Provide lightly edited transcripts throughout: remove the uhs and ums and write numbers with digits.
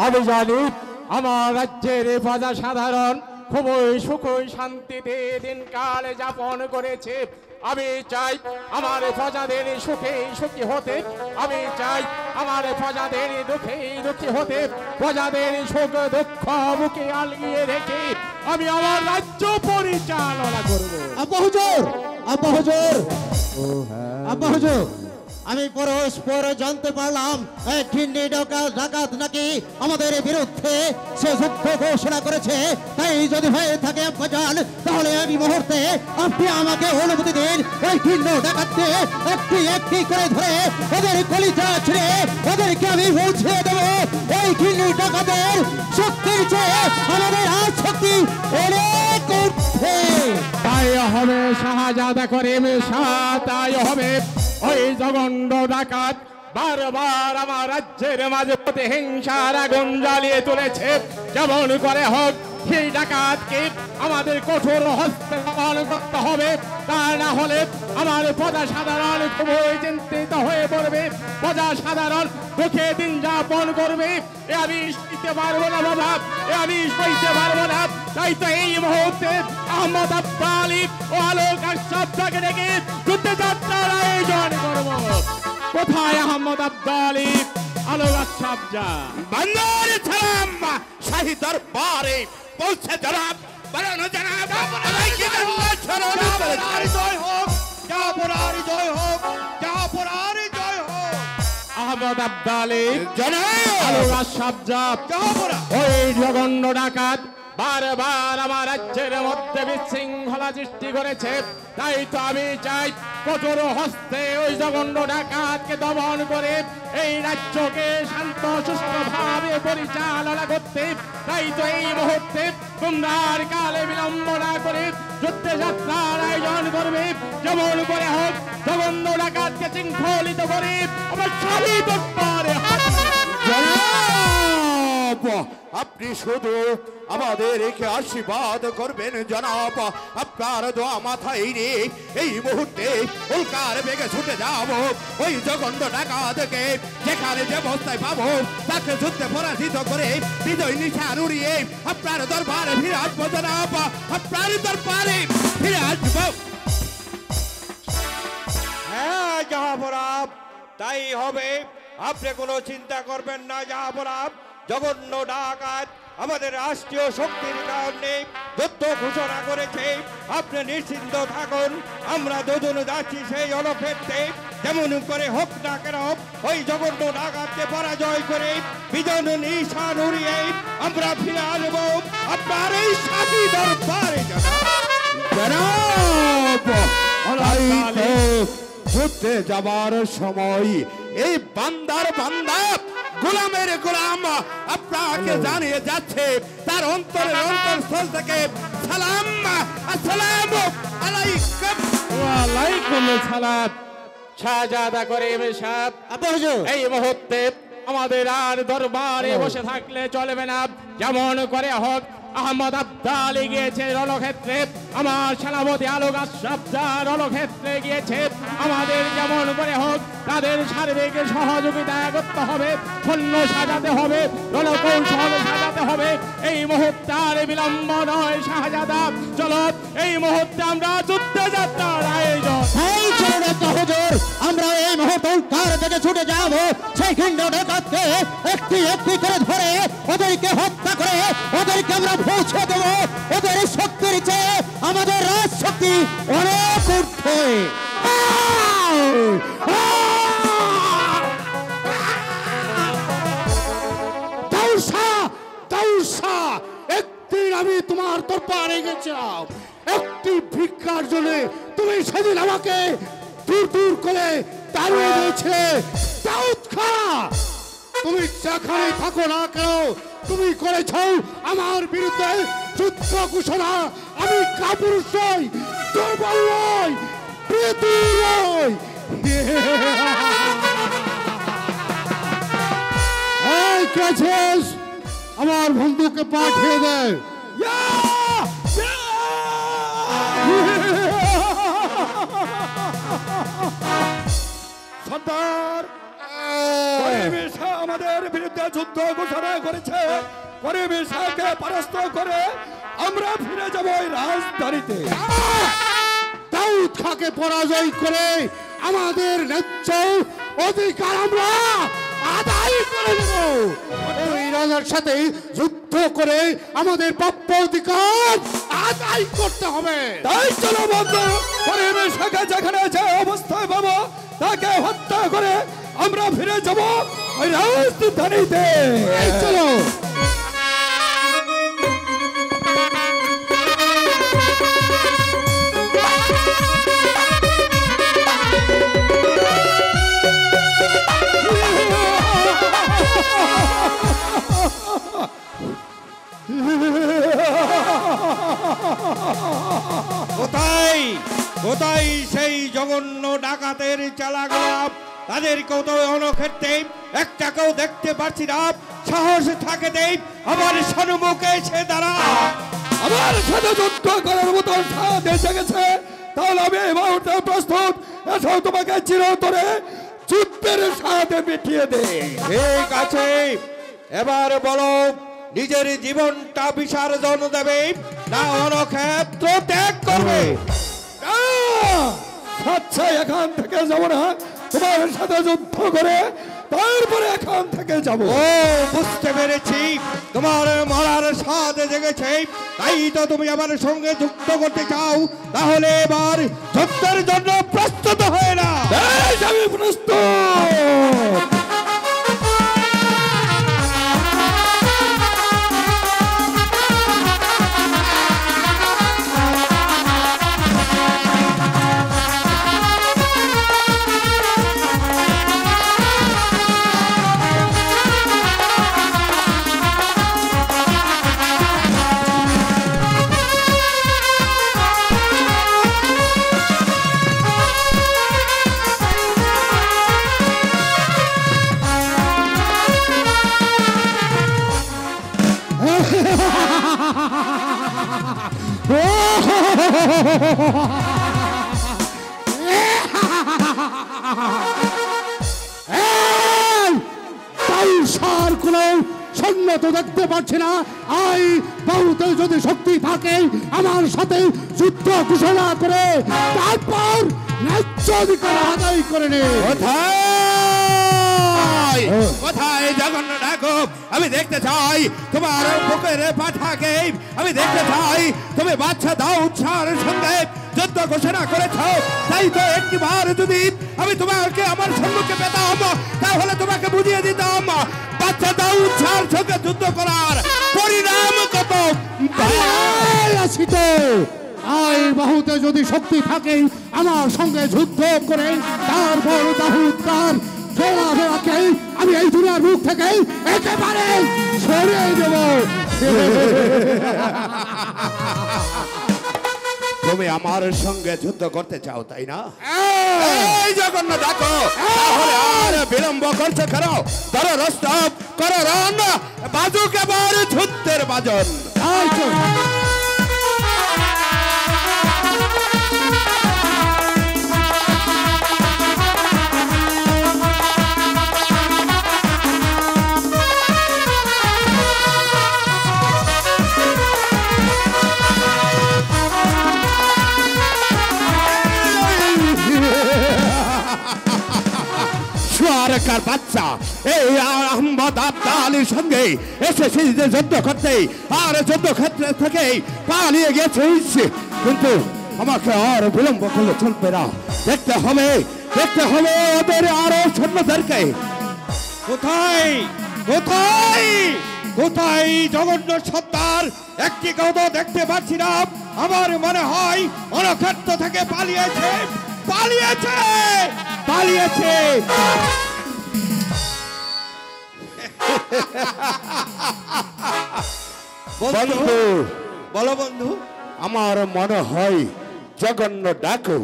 আমি জানি আমার রাজ্যের প্রজা সাধারণ খুবই সুখী শান্তিতে দিনকাল যাপন করেছে। আমি চাই আমার প্রজাদের সুখে সুখী হতে, আমি চাই আমার প্রজাদের দুঃখে দুঃখী হতে, প্রজাদের সুখ দুঃখ মুখে আলগিয়ে রেখে আমি আমার রাজ্য পরিচালনা করব। আব্বা হুজুর, আব্বা হুজুর, আব্বা হুজুর, আমি পরস্পর জানতে পারলাম এক ঘিন্নি ডাকাত নাকি আমাদের বিরুদ্ধে সে যুদ্ধ ঘোষণা করেছে। তাই যদি হয়ে থাকে আব্বা জান, তাহলে এই মুহূর্তে আপনি আমাকে অনুমতি দিন ওই ঘিন্ন ডাকাতকে একটি একটি করে ধরে ওদের কলিজা ছিঁড়ে ওদেরকে আমি পৌঁছে দেবো। এই ঘিন্নি ডাকাতের শক্তির চেয়ে আমাদের আর শক্তি অনেক উঠে। তাই হবে শাহজাদা করিম শাহ, তাই হবে ওই জঘন্য ডাকাত বারবার আমার রাজ্যের মাঝে প্রতিহিংসার আগুন জ্বালিয়ে তুলেছে। যেমন করে হোক সেই ডাকাতকে আমাদের কঠোর হস্তে দমন করতে হবে, তা না হলে আমার প্রজা সাধারণ খুবই চিন্তিত হয়ে পড়বে, প্রজা সাধারণ দুঃখে দিন যাপন করবে। এ আমি সইতে পারবো না বাবা, এ আমি সইতে পারবো না। তাই তো এই মুহূর্তে আহমদ আব্বা আলী ও আলোক আশরাফকে ডেকে যুদ্ধযাত্রার আয়োজন করব। কোথায় আহমদ আব্বা আলী, আলোক আশরাফ? যা বন্দর সালাম শাহী দরবারে পৌঁছে জনাব, বলো জনাব জয় হোক, জাহাপুরার জয় হোক, জাহাপুরার জয় হোক। আহমদ আব্বা আলী জনাব আলোক আশরাফ জাহাপুরা ওই জঘন্য ডাকাত বারবার আমার রাজ্যের মধ্যে বিশৃঙ্খলা সৃষ্টি করেছে। তাই তো আমি চাই কঠোর হস্তে ওই জঘন্য ডাকাতকে দমন করে এই রাজ্যকে শান্ত সুষ্ঠুভাবে পরিচালনা করতে। তাই তো এই মুহূর্তে তোমরা আর কালে বিলম্ব না করে যুদ্ধযাত্রার আয়োজন করবে। যেমন করে হোক জঘন্য ডাকাতকে শৃঙ্খলিত করে আমার স্বামী দরবারে আপনি শুধু আমাদেরকে আশীর্বাদ করবেন জনাব। আপনার দোয়া মাথায় নিয়ে এই মুহূর্তে উল্কার বেগে ছুটে যাব ওই জঘন্য ডাকাতকে, যেখানে যে অবস্থায় পাবো তাকে যুদ্ধে পরাজিত করে বিজয় নিশান উড়িয়ে আপনার দরবারে ফিরে আসবো জনাব। আপনার দরবারে ফিরে আসবো। হ্যাঁ জাহাপরাব, তাই হবে। আপনি কোনো চিন্তা করবেন না জাহাপরাব। জঘন্য ডাকাত আমাদের রাষ্ট্রীয় শক্তির কারণে যুদ্ধ ঘোষণা করেছে। আপনি নিশ্চিন্ত থাকুন, আমরা দুজন যাচ্ছি সেই রণক্ষেত্রে। যেমন করে হোক না কেন ওই জঘন্য ডাকাতকে পরাজয় করে বিজয় নিশান উড়িয়ে আমরা ফিরে আসবো আপনার এই শাসী দরবারে জনাব। যুদ্ধে যাবার সময় এই বান্দার বান্দা গোলামের গোলাম আপনাকে জানিয়ে যাচ্ছে তার অন্তরের অন্তরস্থল থেকে সালাম, আসসালামু আলাইকুম। ওয়ালাইকুম সালাম। শাহজাদা করিম সাহেব, আব্বা হুজুর, এই মুহূর্তে আমাদের আর দরবারে বসে থাকলে চলবে না। যেমন করে হোক আহমদ আব্দালি গিয়েছে রণক্ষেত্রে, আমার সেনাপতি আলোক আশরাফ রণক্ষেত্রে গিয়েছে। আমাদের যেমন করে হোক তাদের সার্বিক সহযোগিতা করতে হবে, সৈন্য সাজাতে হবে, রণকৌশল সাজাতে হবে। এই মুহূর্তে আর বিলম্ব নয় শাহজাদা, চলো এই মুহূর্তে আমরা যুদ্ধ যাত্রার আয়োজন। এই চলুন আব্বা হুজুর, আমরা এই মুহূর্তে উল্কার দিকে ছুটে যাব। সেই খিন্ড ডাকাতকে একটি একটি করে ধরে ওদেরকে হত্যা করে ওদেরকে আমরা পৌঁছে দেবো। ওদের শক্তির চেয়ে আমাদের রাজ শক্তি অনেক ঊর্ধ্বে। একদিন আমি তোমার দরবারে গেছিলাম একটি ভিক্ষার জন্য, তুমি সেদিন আমাকে দূর দূর করে তাড়িয়ে দিয়েছিলে। দাউদ খাঁ, তুমি যেখানে থাকো না কেন তুমি করেছ আমার বিরুদ্ধে যুদ্ধ ঘোষণা। আমি কাপুরুষ নই, দুর্বল নই, প্রীতি নই। এই কেছিস, আমার বন্ধুকে পাঠিয়ে দেয়। সর্দার, করিমের শাহ আমাদের বিরুদ্ধে যুদ্ধ ঘোষণা করেছে। করিমের শাহকে পরাস্ত করে আমরা ফিরে যাব ওই রাজধানীতে। দাউদ খাঁকে পরাজয় করে আমাদের ন্যায্য অধিকার আমরা আদায় করে নেব। ওই রাজার সাথে যুদ্ধ করে আমাদের প্রাপ্য অধিকার আদায় করতে হবে। তাই চলো বন্ধু, করিমের শাহকে যেখানে যে অবস্থায় পাবো তাকে হত্যা করে আমরা ফিরে যাব ওই রাজধানীতে। চলো। কোথায় কোথায় সেই জঘন্য ডাকাতের চালাগুলা? তাদেরকেও তো অনক্ষেত্রে একটাকেও দেখতে পাচ্ছি না। সাহস থাকে দেই আমার সম্মুখে এসে দাঁড়া। আমার সাথে যুদ্ধ করার মতো সাথ এসে গেছে, তাহলে আমি এই মুহূর্তে প্রস্তুত। এসো তোমাকে চিরতরে যুদ্ধের সাথে মিটিয়ে দে। ঠিক আছে, এবার বলো নিজের জীবনটা বিসর্জন দেবে না অনক্ষেত্র ত্যাগ করবে? আচ্ছা, এখান থেকে যাব না, তোমার সাথে যুদ্ধ করে তারপরে এখান থেকে যাব। ও বুঝতে পেরেছি, তোমার মরার স্বাদ জেগেছে, তাই তো তুমি আমার সঙ্গে যুদ্ধ করতে চাও। তাহলে এবার যুদ্ধের জন্য প্রস্তুত হয়ে না। আমি প্রস্তুত। সার কোন সৈন্য তো দেখতে পাচ্ছি না। আই বাহুতে যদি শক্তি থাকে আমার সাথে যুদ্ধ ঘোষণা করে তারপর ন্যায্য অধিকার আদায় করে নে। কোথায় কোথায় জঘন্য ডাকো? আমি দেখতে চাই তোমার বুকের পাঠাকে, আমি দেখতে চাই তুমি বাচ্চা দাউদ শাহের সঙ্গে যুদ্ধ ঘোষণা করেছ। তাই তো একটিবার যদি আমি তোমাকে আমার সম্মুখে পেতাম তাহলে তোমাকে বুঝিয়ে দিতাম বাচ্চা দাউদ শাহের সঙ্গে যুদ্ধ করার পরিণাম কত। আসিত আই বাহুতে যদি শক্তি থাকে আমার সঙ্গে যুদ্ধ করে তারপর দাউদ তার জোড়াকে আমি এই দুনিয়ার মুখ থেকে একেবারে সরিয়ে দেব। তুমি আমার সঙ্গে যুদ্ধ করতে চাও তাই না? এই জঘন্য ডাকো, তাহলে আর বিলম্ব করছে কেন? ধরো রস্তব, করো রণ, বাজুক এবার যুদ্ধের বাজন। সুয়ারকার বাচ্চা এই আহমদ আব্দালির সঙ্গে এসেছি যে যুদ্ধ করতে, আর যুদ্ধ ক্ষেত্রে থেকে পালিয়ে গেছিস, কিন্তু আমাকে আর বিলম্ব করলে চলবে না। দেখতে হবে ওদের আরো সৈন্যদেরকে। কোথায় কোথায় কোথায় জঘন্য সত্তার একটি কথা দেখতে পাচ্ছি না। আমার মনে হয় অনক্ষেত্র থেকে পালিয়েছে। বন্ধু, বলো বন্ধু। আমার মনে হয় জঘন্য ডাকু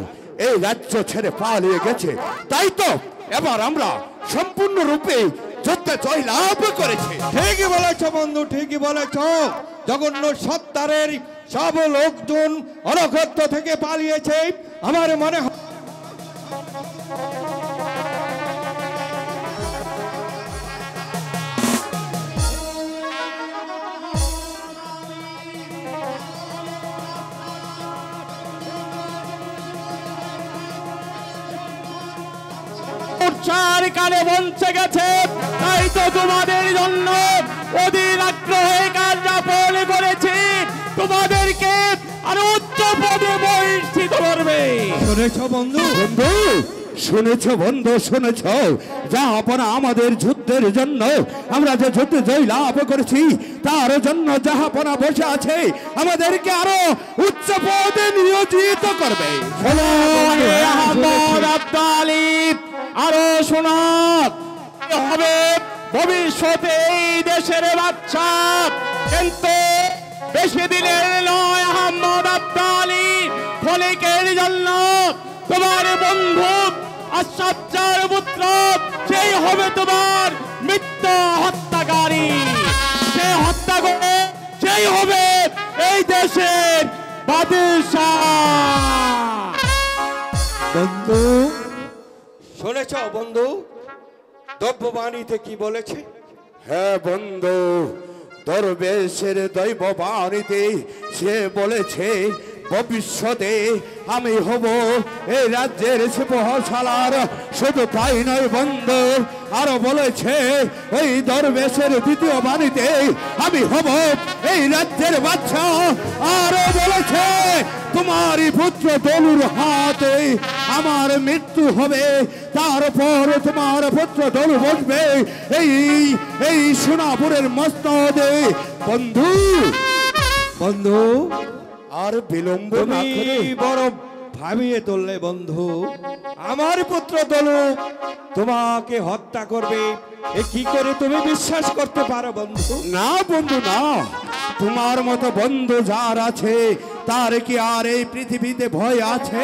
এই রাজ্য ছেড়ে পালিয়ে গেছে। তাই তো এবার আমরা সম্পূর্ণরূপে যুদ্ধে জয়লাভ করেছি। ঠিকই বলেছ বন্ধু, ঠিকই বলেছ। জঘন্য সত্তারের সব লোকজন অনক্ষত্র থেকে পালিয়েছে। আমার মনে হয় কালে বঞ্চে গেছে। তাই তো তোমাদের জন্য অধীর আগ্রহে কাজ যাপন করেছি। তোমাদেরকে আরো উচ্চ পদে বহিষ্কৃত করবে। শুনেছ বন্ধু? শুনেছ জাহাপনা আমাদের যুদ্ধের জন্য, আমরা যে যুদ্ধে জয় লাভ করেছি তার জন্য জাহাপনা বসে আছে, আমাদেরকে আরো উচ্চ পদে নিয়োজিত করবে। আহমদ আব্দালি আরো শোনা হবে ভবিষ্যতে এই দেশের বাচ্চা, কিন্তু বেশি দিনের নয়। আহমদ আব্দালি খলিকের জন্য তোমার বন্ধু আশরাফজার পুত্র সেই হবে তোমার মৃত্যু হত্যাকারী। সে হত্যা করে সেই হবে এই দেশের বাদশাহ। বন্ধু শুনেছ বন্ধু দৈববাণীতে কি বলেছে? হ্যাঁ বন্ধু, দরবেশের দৈববাণীতে সে বলেছে ভবিষ্যতে আমি হব এই রাজ্যের সিংহাসনার। শুধু তাই নয় বন্ধু, আরো বলেছে ওই দরবেশের দ্বিতীয় বাণীতে আমি হব এই রাজ্যের বাদশা। আরো বলেছে তোমারই পুত্র দলুর হাতে আমার মৃত্যু হবে, তারপর তোমার পুত্র দলু বসবে এই সোনাপুরের মস্তদে। বন্ধু বন্ধু আর বিলম্ব না করে বড় ভাবিয়ে তুললে বন্ধু। আমার পুত্র দলু তোমাকে হত্যা করবে, এ কি করে তুমি বিশ্বাস করতে পারো বন্ধু? না বন্ধু না, তোমার মতো বন্ধু যার আছে তার কি আর এই পৃথিবীতে ভয় আছে?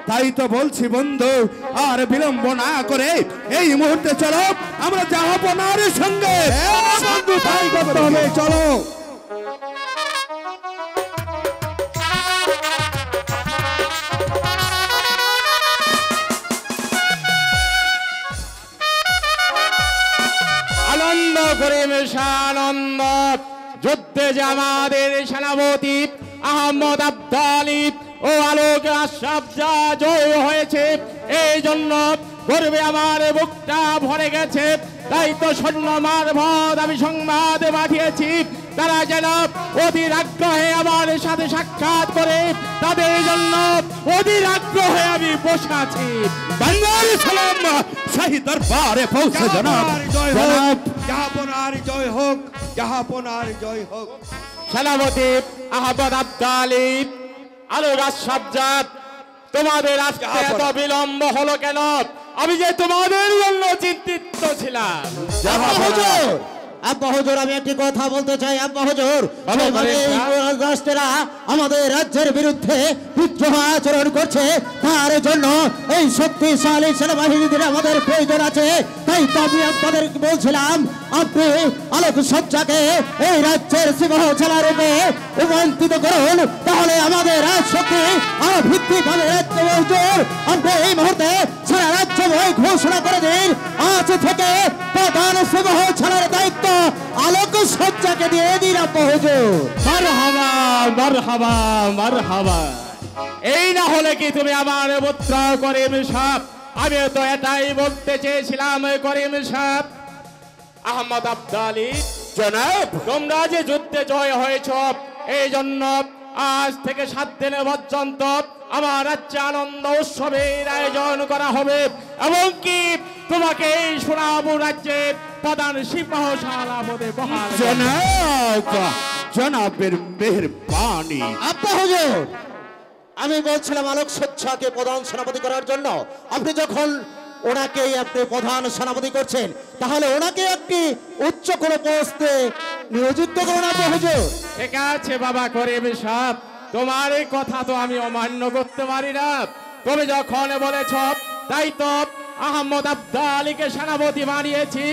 তাই তো বলছি বন্ধু, আর বিলম্ব না করে এই মুহূর্তে চলো আমরা জাহাপনার সঙ্গে। বন্ধু তাই করতে হবে, চলো। যুদ্ধে যে আমাদের সেনাপতি আহমদ আব্দালি ও আলোক আশরাফ যা জয় হয়েছে, এই জন্য গর্বে আমার বুকটা ভরে গেছে। তাই তো সৈন্য মারফত আমি সংবাদ পাঠিয়েছি, তারা যেন অধীর আগ্রহে আমার সাথে সাক্ষাৎ করে, তাদের জন্য অধীর আগ্রহে আমি বসে আছি। বাংলার সালাম শাহী দরবারে পৌঁছে জনাব। জয় হোক জাহাপনার, জয় হোক জাহাপনার, জয় হোক। সেনাপতি আহমদ আব্দালি আলোক আশরাফ যা, তোমাদের আজকে এত বিলম্ব হলো কেন? আমি যে তোমাদের জন্য চিন্তিত ছিলাম। আব্বা হুজুর, আমি একটি কথা বলতে চাই। আব্বা হুজুর, রাষ্ট্রেরা আমাদের রাজ্যের বিরুদ্ধে বিদ্রোহ আচরণ করছে, তার জন্য এই শক্তিশালী সেনাবাহিনীদের আমাদের প্রয়োজন আছে। তাই তো আমি আপনাদের বলছিলাম, আপনি আলোক সজ্জাকে এই রাজ্যের সিংহ জেলা রূপে রূপান্তরিত করুন, তাহলে আমাদের রাজ শক্তি আরো বৃদ্ধি পাবে। হুজুর, আপনি এই মুহূর্তে সারা রাজ্য ঘোষণা করে দিন, আজ থেকে প্রধান সিংহ জেলার দায়িত্ব আলোক সজ্জাকে দিয়ে দিন। আব্বা হুজুর, মারহাবা মারহাবা মারহাবা। এই না হলে কি তুমি আমার পুত্র করিম সাহেব? আমি তো এটাই বলতে চেয়েছিলাম করিম সাহেব। আহমদ আব্দালি জনাব, তোমরা যে যুদ্ধে জয় হয়েছ, এই জন্য আজ থেকে 7 দিন পর্যন্ত আমার রাজ্যে আনন্দ উৎসবের আয়োজন করা হবে, এবং কি তোমাকে এই সোনাবু রাজ্যের প্রধান সিপাহশালা পদে বহাল। জনাব, জনাবের মেহেরবানি। আব্বা হুজুর, আমি বলছিলাম আলোক সজ্জাকে প্রধান সেনাপতি করার জন্য। আপনি যখন ওনাকেই আপনি প্রধান সেনাপতি করছেন, তাহলে ওনাকে একটি উচ্চ কোনো পোস্টে নিয়োজিত করুন। আব্বা হুজুর, ঠিক আছে বাবা করিম সাহেব, তোমার এই কথা তো আমি অমান্য করতে পারি না। তুমি যখন বলেছ, তাই তো আহমদ আব্দালিকে সেনাপতি বানিয়েছি,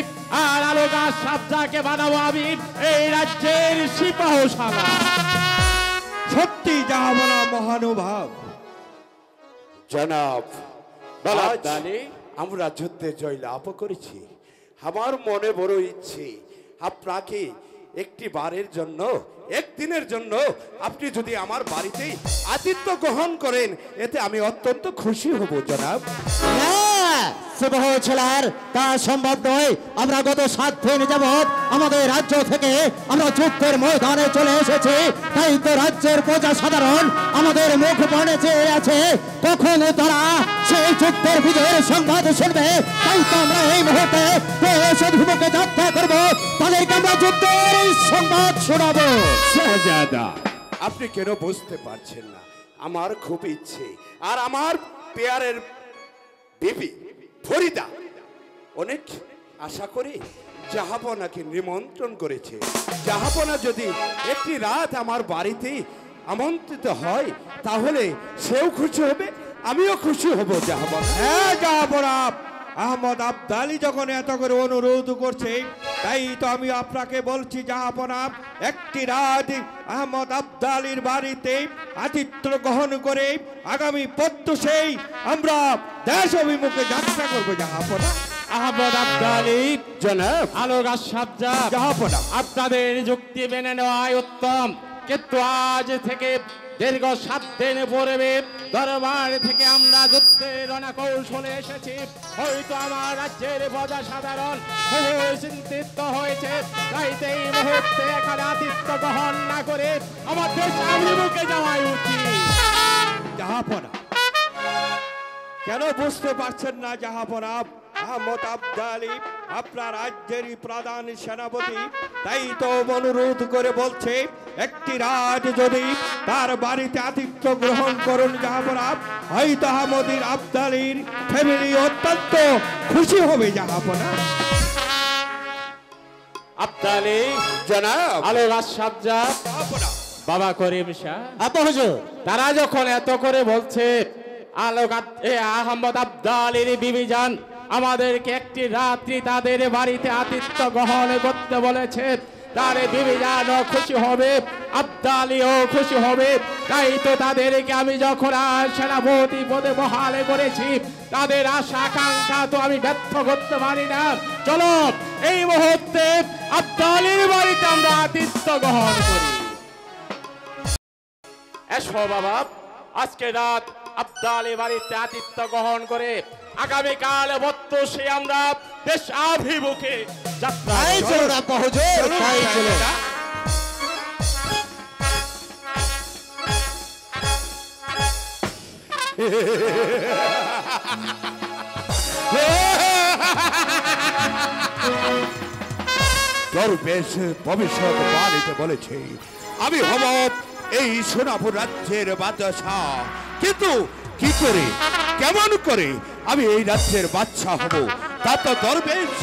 আর আলোক আশরাফ যাকে বানাবো আমি এই রাজ্যের সিপাহশালা। সত্যি জাহাপনা মহানুভাব। জনাব, আব্দালি, আমরা যুদ্ধে জয়লাভ করেছি। আমার মনে বড় ইচ্ছে আপনাকে একটি বারের জন্য, একদিনের জন্য আপনি যদি আমার বাড়িতে আতিথ্য গ্রহণ করেন, এতে আমি অত্যন্ত খুশি হব জনাব। সিংহ জেলার তা সম্ভব নয়। আমরা গত 7 দিন যাবৎ আমাদের রাজ্য থেকে আমরা যুদ্ধের ময়দানে চলে এসেছি। তাই তো রাজ্যের প্রজা সাধারণ আমাদের মুখ বনে চেয়ে আছে, কখন তারা সেই যুদ্ধের বিজয়ের সংবাদ শুনবে। তাই তো আমরা এই মুহূর্তে দেশ অভিমুখে যাত্রা করব, তাদেরকে আমরা যুদ্ধের সংবাদ শোনাবো। শাহজাদা, আপনি কেন বুঝতে পারছেন না? আমার খুব ইচ্ছে, আর আমার পেয়ারের বিবি ফরিদা অনেক আশা করি জাহাপনাকে নিমন্ত্রণ করেছে। জাহাপনা যদি একটি রাত আমার বাড়িতে আমন্ত্রিত হয়, তাহলে সেও খুশি হবে, আমিও খুশি হব। জাহাপনা, হ্যাঁ জাহাপনা, আহমদ আব্দালি যখন এত করে অনুরোধ করছে, তাই তো আমি আপনাকে বলছি জাহাপনা, একটি রাত আহমদ আব্দালির বাড়িতে আতিথ্য গ্রহণ করে আগামী পদ্মসেই আমরা দেশ অভিমুখে যাত্রা করবো জাহাপনা। আহমদ আব্দালি, জনাব। আলোক আশরাফ যা, জাহাপনা, আপনাদের যুক্তি মেনে নেওয়াই উত্তম, কিন্তু আজ থেকে দীর্ঘ 7 দিন পূর্বে দরবার থেকে আমরা যুদ্ধের রণকৌশলে এসেছি। হয়তো আমার রাজ্যের প্রজা সাধারণ খুবই চিন্তিত হয়েছে, তাই তো এই মুহূর্তে এখানে আতিথ্য গ্রহণ না করে আমার দেশ অভিমুখে যাওয়াই উচিত। জাহাপনা, কেন বুঝতে পারছেন না জাহাপনা? আহমদ আব্দালি আপনার রাজ্যেরই প্রধান সেনাপতি, তাই তো অনুরোধ করে বলছে একটি রাত যদি তার বাড়িতে আতিথ্য গ্রহণ করুন জাহাপনা, হয়তো আহমদির আব্দালির ফ্যামিলি অত্যন্ত খুশি হবে জাহাপনা। আব্দালি, জনাব। আলোক আশরাফ যা, বাবা করিম শাহ, আব্বা হুজুর, তারা যখন এত করে বলছে, আহমদ আব্দালির বিবি যান আমাদেরকে একটি রাত্রি তাদের বাড়িতে আতিথ্য গ্রহণ করতে বলেছে, তার বিবি যানও খুশি হবে, আব্দালিও খুশি হবে। তাই তো তাদেরকে আমি যখন সেনাপতি পদে বহাল করেছি, তাদের আশা আকাঙ্ক্ষা তো আমি ব্যর্থ করতে পারি না। চলো এই মুহূর্তে আব্দালের বাড়িতে আমরা আতিথ্য গ্রহণ করি। এসো বাবা, আজকে রাত আব্দালের বাড়িতে আতিথ্য গ্রহণ করে আগামীকাল বত্তসে আমরা দেশাভিমুখে যাত্রা তাই চলুন আব্বা হুজুর, তাই চলুন। দরবেশ ভবিষ্যৎ বাণীতে বলেছে আমি হব এই সোনাপুর রাজ্যের বাদশাহ, কিন্তু কি করে কেমন করে আমি এই রাজ্যের বাদশাহ হব তা তো দরবেশ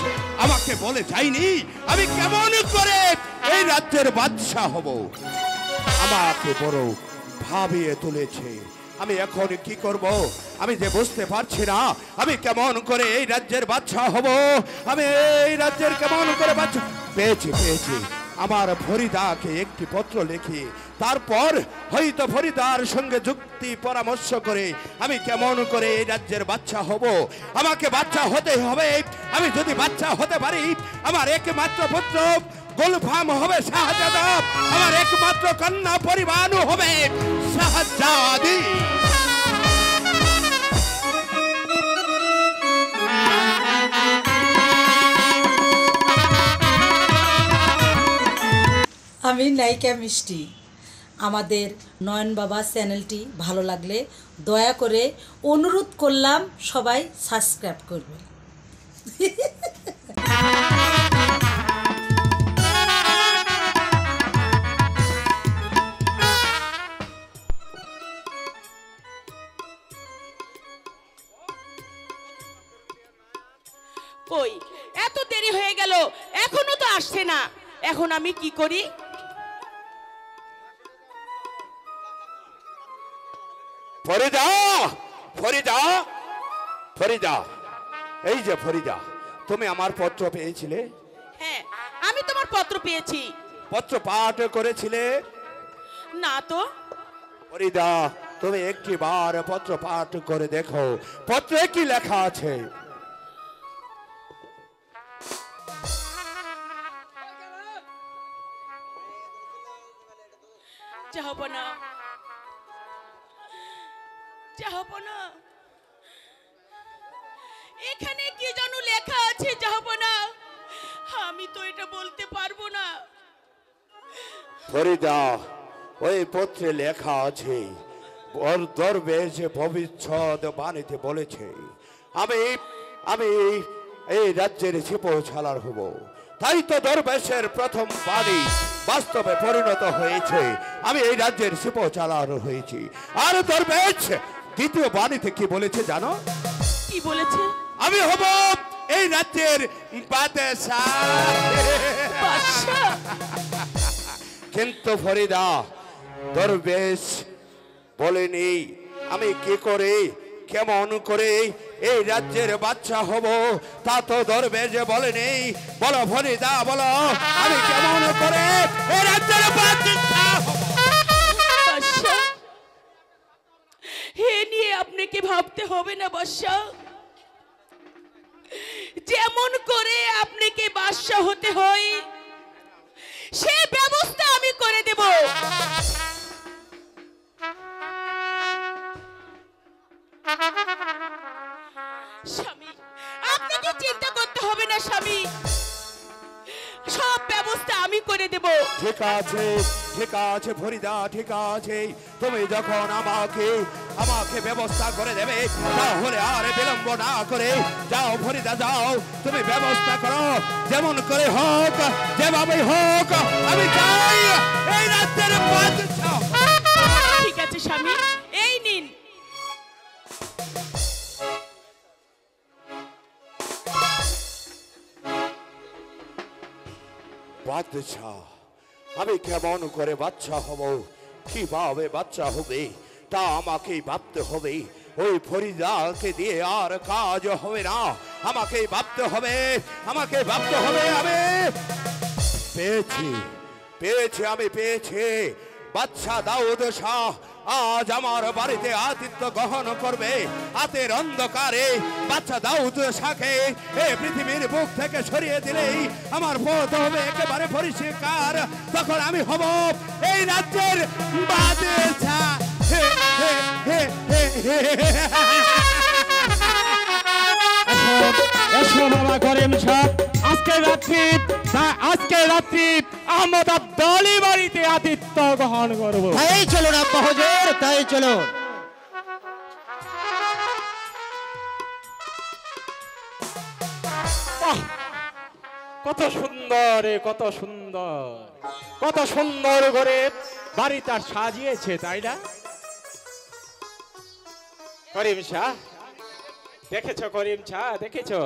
আমাকে বলে যায়নি। আমি কেমন করে এই রাজ্যের বাদশাহ হব আমাকে বড় ভাবিয়ে তুলেছে। আমি এখন কি করব আমি যে বুঝতে পারছি না। আমি কেমন করে এই রাজ্যের বাদশাহ হব, আমি এই রাজ্যের কেমন করে বাদশাহ পেয়েছি আমার ফরিদাকে একটি পত্র লিখি, তারপর হয়তো ফরিদার সঙ্গে যুক্তি পরামর্শ করে আমি কেমন করে এই রাজ্যের বাচ্চা হব। আমাকে বাচ্চা হতে হবে। আমি যদি বাচ্চা হতে পারি আমার একমাত্র পুত্র গোলফাম হবে শাহজাদা, আমার একমাত্র কন্যা পরিবানু হবে শাহজাদি। আমি নায়িকা মিষ্টি। আমাদের নয়ন বাবা চ্যানেলটি ভালো লাগলে দয়া করে অনুরোধ করলাম সবাই সাবস্ক্রাইব করবে। কই এত দেরি হয়ে গেল, এখনো তো আসছে না। এখন আমি কি করি? ফরিদা, ফরিদা, ফরিদা, এই যে ফরিদা, তুমি আমার পত্র পেয়েছিলে? হ্যাঁ, আমি তোমার পত্র পেয়েছি। পত্র পাঠ করেছিলে? না তো। ফরিদা, তুমি একটি বার পত্র পাঠ করে দেখো পত্রে কি লেখা আছে। জাহাপনা, জাহাপনা, এখানে কি যেন লেখা আছে জাহাপনা, আমি তো এটা বলতে পারবো না। ফরিদা, ওই পত্রে লেখা আছে দরবেশ ভবিষ্যৎ বাণীতে বলেছে আমি আমি এই রাজ্যের সিপাহসালার হব। তাই তো দরবেশের প্রথম বাণী বাস্তবে পরিণত হয়েছে, আমি এই রাজ্যের সিপাহসালার হয়েছি। আর দরবেশ দ্বিতীয় বাণীতে কি বলেছে জানো? কি বলেছে? আমি হব এই রাজ্যের বাদশাহ। কিন্তু ফরিদা, দরবেশ বলেনি আমি কি করে কেমন করে এই রাজ্যের বাচ্চা হব, তা তো দরবেশ বলেনি। বলো ফরিদা, বলো আমি কেমন করে এই রাজ্যের বাচ্চা হব। হে নিয়ে আপনাকে ভাবতে হবে না বাদশা, যেমন করে আপনাকে বাদশা হতে হয় সে ব্যবস্থা আমি করে দেব। স্বামী, আপনাকে চিন্তা করতে হবে না স্বামী, সব ব্যবস্থা আমি করে দেব। ঠিক আছে, ঠিক আছে ফরিদা, ঠিক আছে। তুমি যখন আমাকে ব্যবস্থা করে দেবে, তাহলে আর বিলম্ব না করে যাও ফরিদা, যাও তুমি ব্যবস্থা করো। যেমন করে হোক, যেভাবে হোক, আমি চাই এই রাজ্যের বাদশা। ঠিক আছে স্বামী, এই নিন। বাদশা, আমি কেমন করে বাচ্চা হব, কিভাবে বাচ্চা হবে তা আমাকেই ভাবতে হবে। ওই ফরিদাকে দিয়ে আর কাজ হবে না, আমাকেই ভাবতে হবে, আমাকে ভাবতে হবে। আমি পেয়েছি, পেয়েছি, আমি পেয়েছি বাদশাহ দাউদ শাহ আজ আমার বাড়িতে আতিথ্য গ্রহণ করবে। হাতের অন্ধকারে বাদশাহ দাউদ শাহকে এই পৃথিবীর বুক থেকে সরিয়ে দিলেই আমার পথ হবে একেবারে পরিষ্কার। তখন আমি হব এই রাজ্যের বাদশাহ। এসো বাবা করিম শাহ, আজকে রাত্রি আহমদ আব্দালি বাড়িতে আতিথ্য গ্রহণ করবো। তাই চলুন আব্বা হুজুর, তাই চলুন। কত সুন্দর কত সুন্দর, কত সুন্দর করে বাড়ি তার সাজিয়েছে, তাই না করিম শাহ? দেখেছো করিম শাহ, দেখেছো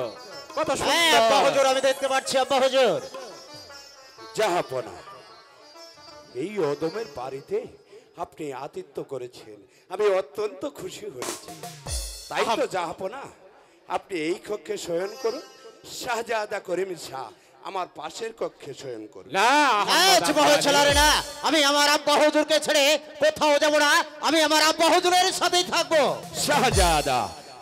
কত হ্যাঁ আব্বা হুজুর, সুন্দর? আমি দেখতে পাচ্ছি আব্বা হুজুর। জাহাপনা, এই অদমের বাড়িতে আপনি আতিথ্য করেছেন, আমি অত্যন্ত খুশি হয়েছি। তাই তো জাহাপনা, আপনি এই কক্ষে শয়ন করুন। শাহজাদা করিম শাহ আমার পাশের কক্ষে শয়ন করুন। না ছেলে না, আমি আমার আব্বা হুজুরকে ছেড়ে কোথাও যাব না, আমি আমার আব্বা হুজুরের সাথেই থাকবো। শাহজাদা,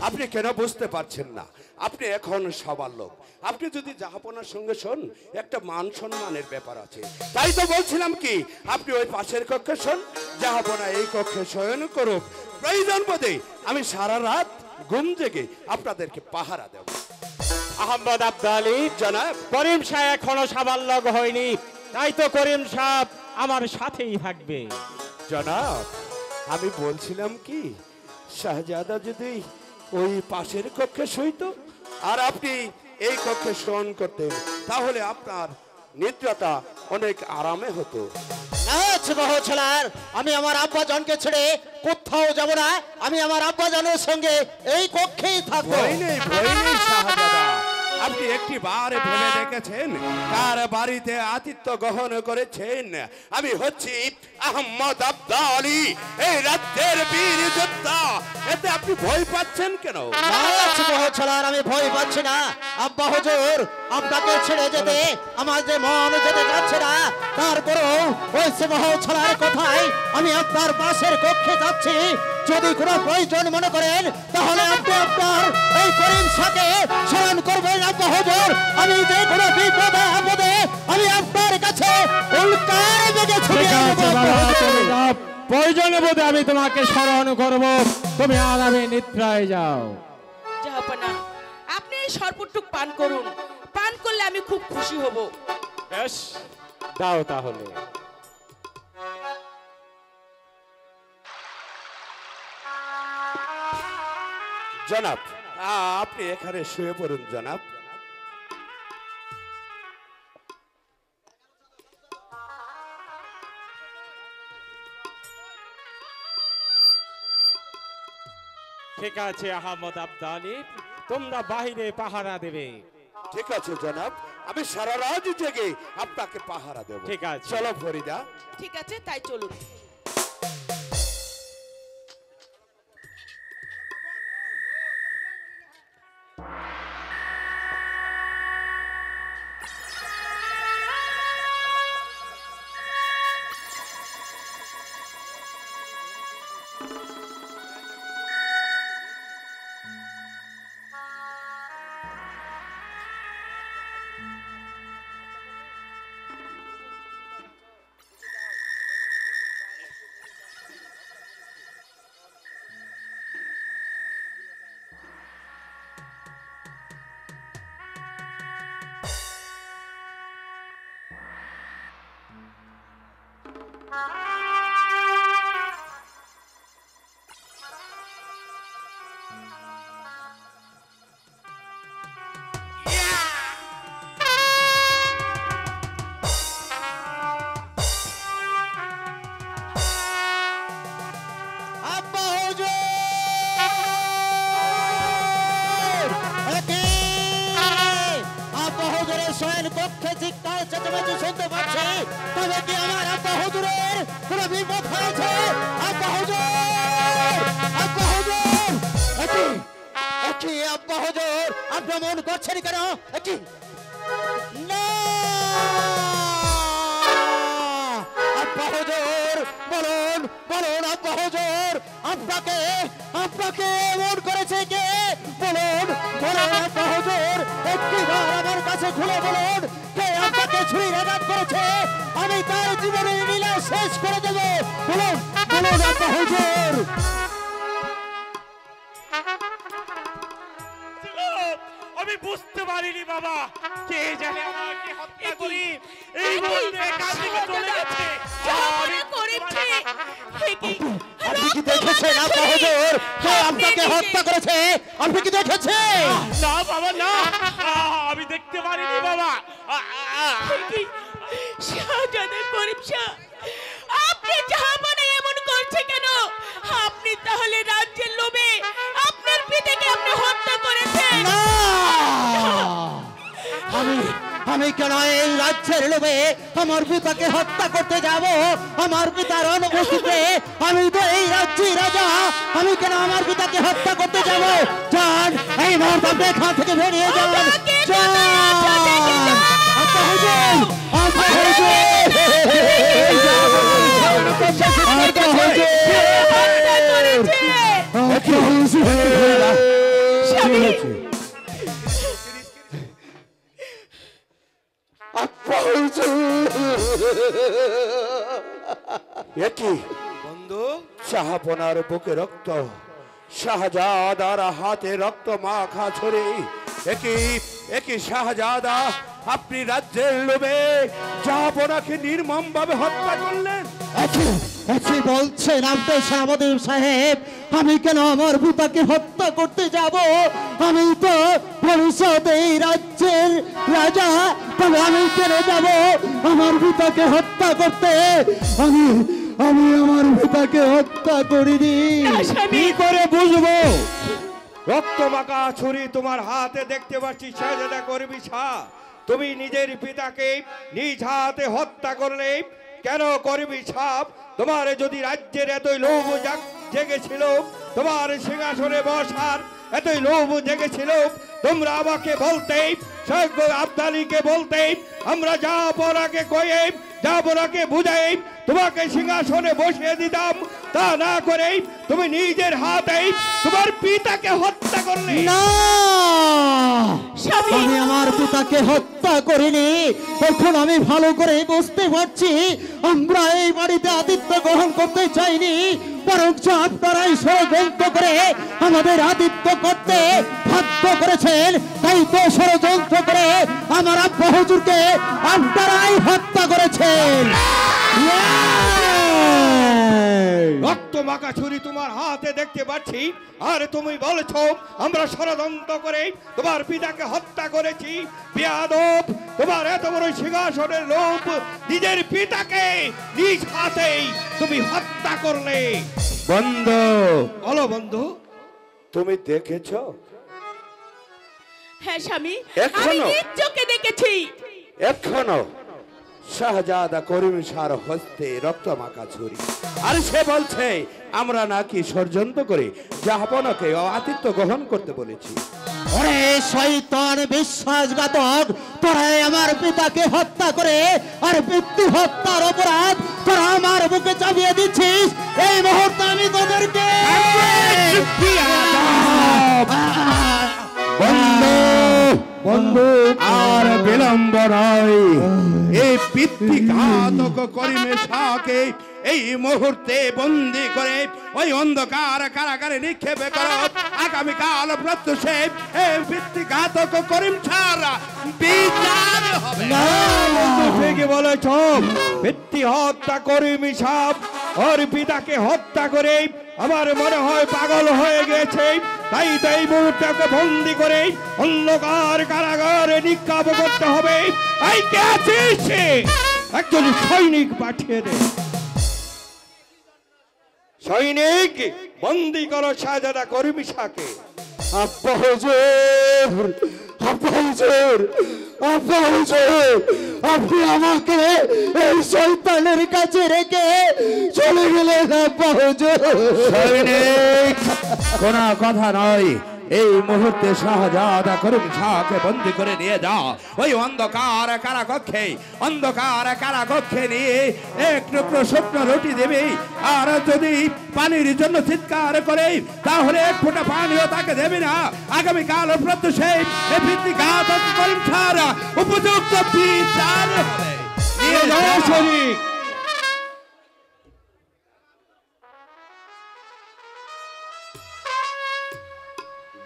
আপনি কেন বুঝতে পারছেন না? আপনি এখন সবার লোক। আপনি যদি জাহাপনার সঙ্গে শোন, একটা মান সম্মানের ব্যাপার আছে। তাই তো বলছিলাম কি, আপনি ওই পাশের কক্ষে শোন, জাহাপনা এই কক্ষে শয়ন করুক। প্রয়োজন বোধে আমি সারা রাত ঘুম জেগে আপনাদেরকে পাহারা দেব। আহমদ আব্দালি জনাব, করিম শাহ এখনো সাবাল্যক হয়নি, তাই তো করিম শাহ আমার সাথেই থাকবে। জনাব, আমি বলছিলাম কি, শাহজাদা যদি ওই পাশের কক্ষে শুইত আর আপনি এই কক্ষে শয়ন করতেন, তাহলে আপনার নিদ্রাটা অনেক আরামে হতো। আমি আমার আব্বা জনকে ছেড়ে কোথাও যাব না, আমি আমার আব্বা জনের সঙ্গে এই কক্ষেই থাকবো। ভয় নেই, ভয় নেই শাহজাদা। আপনি একটি বারে ভেবে দেখেছেন কার বাড়িতে আতিথ্য গ্রহণ করেছেন? আমি হচ্ছি আহমদ আব্দালি, এই রাজ্যের বীর যোদ্ধা। এতে আপনি ভয় পাচ্ছেন কেন? আমি ভয় পাচ্ছি না আব্বা হুজুর, আপনাকে ছেড়ে যেতে আমার যে মন যেতে যাচ্ছে না, তারপরেও ওই সিংহ ছাড়ার কথাই আমি আপনার পাশের কক্ষে যাচ্ছি। যদি কোনো প্রয়োজন মনে করেন, তাহলে আপনি আপনার এই করিম শাহকে স্মরণ করবেন আব্বা হুজুর। আমি যে কোনো বিপদে আপদে আমি আপনার কাছে উল্কার বেগে ছুটে আসবো আব্বা হুজুর। প্রয়োজনে বোধে আমি তোমাকে স্মরণ করব, তুমি আরামে নিদ্রায় যাও। জাহাপনা, আপনি এই শরবতটুক পান করুন, পান করলে আমি খুব খুশি হব। বেশ, দাও তাহলে। জনাব, আপনি এখানে শুয়ে পড়ুন জনাব। ঠিক আছে আহমদ আব্দালি, তোমরা বাহিরে পাহারা দেবে। ঠিক আছে জনাব, আমি সারা রাত জেগে আপনাকে পাহারা দেব। ঠিক আছে। চলো ফরিদা। ঠিক আছে, তাই চলুন। কক্ষে চিৎকার চেঁচামেচি শুনতে পাচ্ছি, তবে কি আমার আব্বা হুজুরের কোনো বিপদ হয়েছে? আব্বা হুজুর, আব্বা হুজুর, একই আব্বা হুজুর, আপনি মন করছেন কেন? একই না আব্বা হুজুর, বল বলুন আব্বা হুজুর, আপনাকে আপনাকে এমন করেছে কে? বলুন বলুন আব্বা হুজুর, একটিবার আমার কাছে খুলে বলুন কে আপনাকে ছুরির আঘাত করেছে? আমি তার জীবনের লীলা শেষ করে দেব। বলুন বলুন আব্বা হুজুর। আমি বুঝতে পারিনি বাবা, কে জানে আমাকে হত্যা করি এই মুহূর্তে এখান থেকে চলে গেছে। জাহাপনা করেছে। আপনি কি দেখেছেন আব্বা হুজুর কে আপনাকে হত্যা করেছে? আপনি কি দেখেছেন? না বাবা না, আমি দেখতে পারিনি বাবা। শাহজাদা করিম শাহ, আপনি জাহাপনা এমন করছে কেন? আপনি তাহলে রাজ্যের লোভে আপনার পিতাকে আপনি হত্যা করেছেন। না, আমি কেন এই রাজ্যের লোভে আমার পিতাকে হত্যা করতে যাব? আমার পিতার অনুপস্থিতিতে আমি তো এই রাজ্যের রাজা, আমি কেন আমার পিতাকে হত্যা করতে যাব? যান, এই মুহূর্তে আপনি এখান থেকে বেরিয়ে যান। যান আব্বা হুজুর, আব্বা হুজুর, আব্বা হুজুর। একই বন্ধু, শাহপনার বুকে রক্ত, শাহজাদার হাতে রক্ত মাখা ছড়ি। একই শাহজাদা, আপনি রাজ্যের লোভে শাহপনাকে নির্মম ভাবে হত্যা করলেন। কি বলছেন আপনি সেনাপতি সাহেব? আমি কেন আমার পিতাকে হত্যা করতে যাব? আমি তো ভবিষ্যতে এই রাজ্যের রাজা, তবে আমি কেন যাব আমার পিতাকে হত্যা করতে? আমি আমার পিতাকে হত্যা করিনি। কি করে বুঝবো? রক্ত মাখা ছুরি তোমার হাতে দেখতে পাচ্ছি শাহজাদা করিম শাহ। তুমি নিজের পিতাকে নিজ হাতে হত্যা করলে কেন করিম শাহ? তোমার যদি রাজ্যের এতই লোভ জেগেছিল, তোমার সিংহাসনে বসার এতই লোভ জেগেছিল, তোমরা আমাকে বলতে, আবদালিকে বলতে, আমরা জাহাপনাকে কয়ে জাহাপনাকে বুঝাই তোমাকে সিংহাসনে বসিয়ে দিতাম। তা না করে তুমি নিজের হাতে তোমার পিতাকে হত্যা করলে। না, আমি আমার পিতাকে হত্যা করিনি। এখন আমি ভালো করে বুঝতে পারছি আমরা এই বাড়িতে আতিথ্য গ্রহণ করতে চাইনি, বরং আপনারাই ষড়যন্ত্র করে আমাদের আতিথ্য করতে বাধ্য করেছেন। তাই তো ষড়যন্ত্র করে আমার আব্বা হুজুরকে আপনারাই হত্যা করেছেন। রক্ত মাখা ছুরি তোমার হাতে দেখতে পাচ্ছি, আর তুমি বলছো আমরা ষড়যন্ত্র করে তোমার পিতাকে হত্যা করেছি। বেয়াদব, তোমার এত বড় সিংহাসনের লোভ, নিজের পিতাকে নিজ হাতেই তুমি হত্যা করলে। বন্ধু, বলো বন্ধু, তুমি দেখেছো? হ্যাঁ স্বামী, আমি এখনো? নিজ চোখে দেখেছি। এখনো শাহজাদা করিম শাহর হস্তে রক্ত মাখা ছুরি, আর সে বলছে আমরা নাকি ষড়যন্ত্র করে জাহাপনাকে আতিথ্য গ্রহণ করতে বলেছি। ওরে শয়তান বিশ্বাসঘাতক, তোরা আমার পিতাকে হত্যা করে আর পিতৃ হত্যার অপরাধ তোরা আমার বুকে চাপিয়ে দিচ্ছিস। এই মুহূর্তে আমি তোদেরকে বন্ধু আর বিলম্ব নয়, এই পিতৃঘাতক করিম শাহকে এই মুহূর্তে বন্দি করে ওই অন্ধকার কারাগারে নিক্ষেপ করো। আগামীকাল প্রত্যুষে এই পিতৃঘাতক করিম শাহ বিচার হবে। ঠিকই বলেছ, পিতৃ হত্যা করিম শাহ ওর পিতাকে হত্যা করে আমার মনে হয় পাগল হয়ে গেছে। তাই তো এই মুহূর্তে ওকে বন্দি করে অন্ধকার কারাগারে নিক্ষেপ করতে হবে। এই কে আছিস? একজন সৈনিক পাঠিয়ে দে। সৈনিক, বন্দি করো শাহজাদা করিম শাহকে। আব্বা হুজুর, আব্বা হুজুর, আব্বা হুজুর, আপনি আমাকে এই শয়তানের কাছে রেখে চলে গেলেন আব্বা হুজুর। সৈনিক, কোনো কথা নয়, এই মুহূর্তে শাহজাদা করিম শাহকে বন্দি করে নিয়ে যাও ওই অন্ধকার কারাকক্ষে নিয়ে এক টুকরো শুকনো রুটি দেবে, আর যদি পানির জন্য চিৎকার করে তাহলে এক ফোঁটা পানিও তাকে দেবে না। আগামীকাল প্রত্যুষে করিম শাহ উপযুক্ত বিচার হবে। নিয়ে যাও সৈনিক।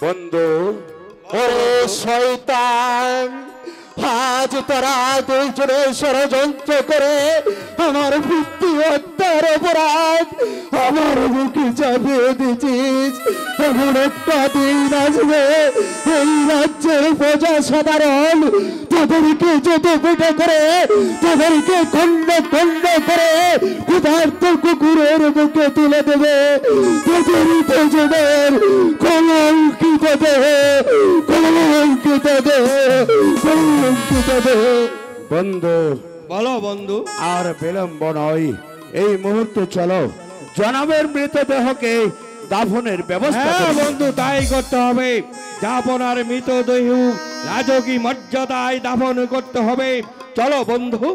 বন্ধু, ওরে শয়তান, আজ তোরা দুইজনে ষড়যন্ত্র করে আমার বুদ্ধি হত্যার অপরাধ আমার মুখে চাপিয়ে দিচ্ছিস। এমন একটা দিন আসবে এই রাজ্যের প্রজা সাধারণ তোদেরকে যত পেটে করে, তোদেরকে খণ্ড খণ্ড করে ক্ষুধার্ত কুকুরের মুখে তুলে দেবে। তোদের দুজনের কলঙ্কিত দেহ, কলঙ্কিত দেহ, কলঙ্কিত দেহ। বন্ধু বলো বন্ধু। আর বিলম্ব নয়, এই মুহূর্তে চলো জনাবের মৃতদেহকে দাফনের ব্যবস্থা হ্যাঁ করি। বন্ধু, তাই করতে হবে। যাপনার মৃতদেহ রাজকীয় মর্যাদায় দাফন করতে হবে। চলো বন্ধু।